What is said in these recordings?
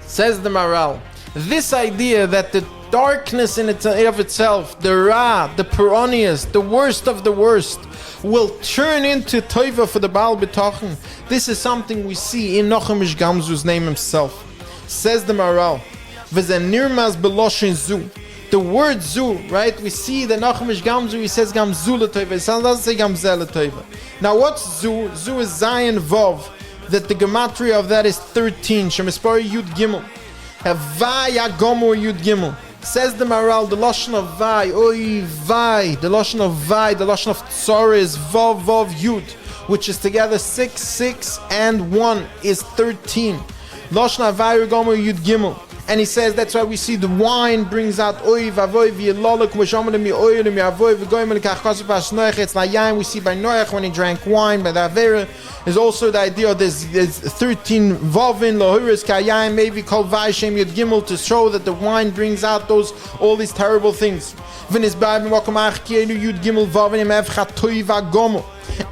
Says the Maral, this idea that the darkness in of itself, the Ra, the Peronius, the worst of the worst, will turn into Toiva for the Baal Bitachon. This is something we see in Nochamish Gamzu's name himself. Says the Maral, V'zen nirmaz beloshin zu. The word zu, right? We see the Nochamish Gamzu, he says Gamzu l'Toiva. He doesn't say Gamzel l'Toiva. Now what's zu? Zu is Zayin Vov. That the gematria of that is 13. Shemispari Yud Gimel. Havaya Gomor Yud Gimel. Says the Maral, the Lashon of Vai, Oy Vai, the Lashon of Vai, the Lashon of Tzor is Vov Vov Yud, which is together 6, 6, and 1 is 13. Lashon of Vai Gomor Yud Gimel. And he says that's why we see the wine brings out oy vavoy v'yelolok v'shomer mi oy mi avoy v'goyim l'kachkos v'asnoich. It's like yain we see by Noach when he drank wine. By the Avera is also the idea of there's 13 vovin lohuris kayain maybe called vayishem yud gimel to show that the wine brings out all these terrible things.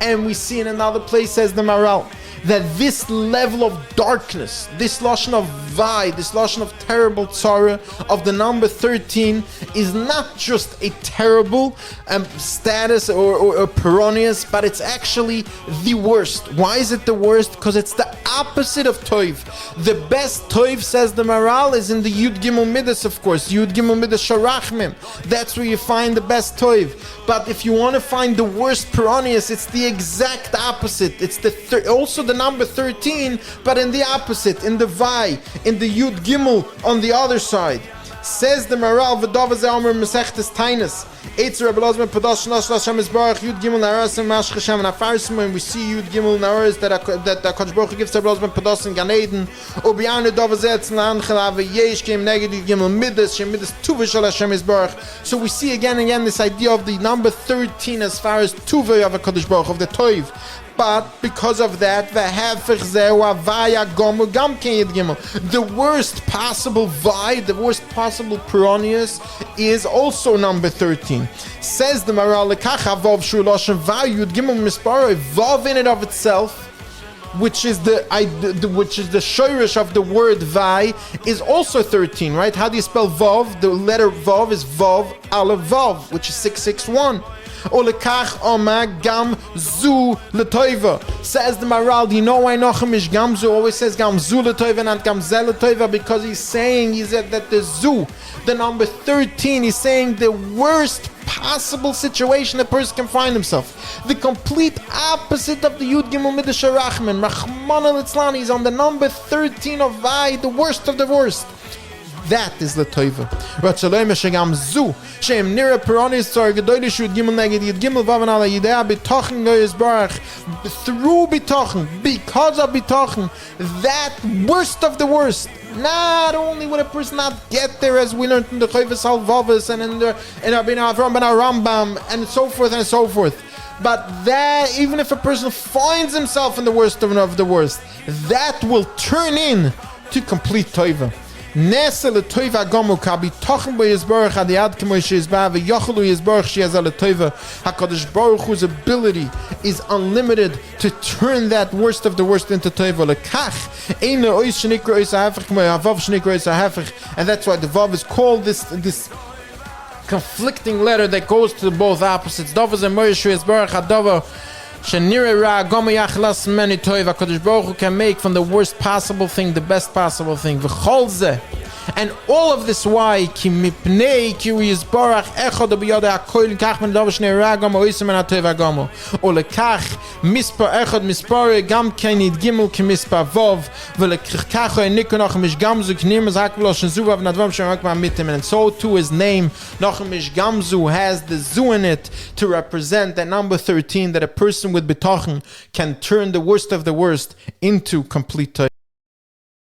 And we see in another place, says the Maral, that this level of darkness, this lashon of vai, this lashon of terrible tzara, of the number 13, is not just a terrible status or peronius, but it's actually the worst. Why is it the worst? Because it's the opposite of toiv. The best toiv, says the Maral, is in the Yud Gimel Midas, of course. Yud Gimel Midas Sharachmim. That's where you find the best toiv. But if you want to find the worst peronius, it's the exact opposite. It's also the number 13, but in the opposite, in the Vai, in the Yud Gimel on the other side. Says the Maral, V'dova ze omer mesechtes Tainus. Eitzer Rebelozman Padosh Nosh Lashem Isbarach Yud Gimel Naras and Mash Hashem and Afarsim, when we see Yud Gimel Naras that Kodesh Baruch Hu gives to Rebelozman Padosh in Gan Eden. Obianu Dova ze Etzlan Chalav Yesh Kem Neged Yud Gimel Midas Shem Midas Tuva Shal Hashem Isbarach. So we see again and again this idea of the number 13 as far as Tuva of a Kodesh Baruch of the Toiv. But because of that, the worst possible vai, the worst possible peronius is also number 13. Says the Maral, vav in it of itself, which is the shirish of the word vai, is also 13, right? How do you spell vav? The letter vav is vav aleph vav, which is 661. Olekach Oma Gam Zu Letoiva. Says the Maral, do you know why Nochamish Gamzu always says Gam Zu Letoiva and Gam Zel Letoiva? Because he said that the Zu, the number 13, he's saying the worst possible situation a person can find himself. The complete opposite of the Yud Gimel Midas Sharachman. Rachman al-Itzlan, he's on the number 13 of Vai, the worst of the worst. That is the Toiva. Ratzalem Shegam Zu Shem Nira Peronis Tzar Gedoyle Shud Gimel Neged Yid Gimel Vavan Ala Yidea Bitachon Goyes Barach. Through Bitachon, because of Bitachon, that worst of the worst. Not only would a person not get there, as we learned in the Choyves Halvavas and in Rabbeinu Avram ben Arambam and so forth, but that even if a person finds himself in the worst of the worst, that will turn in to complete Toiva. Nese le toiva gomu kabi tochen bo yizborach adiyad kemo shizba v'yochelu yizborach sheyazal le toiva. HaKadosh Baruch Hu's ability is unlimited to turn that worst of the worst into toiva. Lekach ein le ois shenikra ois ha'hefech kemo ha'vav shenikra ois ha'hefech. And that's why the vav is called this conflicting letter that goes to both opposites. Dova ze moyeshu yizborach adova. HaKadosh Baruch Hu can make from the worst possible thing the best possible thing. And all of this why ki mipnei ki yizbarach echad b'yodei hakoil kach men dov shnei ragam oisem en hateva gamo olekach mispar echad mispar gam kenid gimel ki mispar vov velekach nikonach mish gamzu knim zak v'loshen zuvav nadvam shemak mitim. And so too his name Nochamish Gamzu has the zu in it to represent that number 13, that a person with bitachon can turn the worst of the worst into complete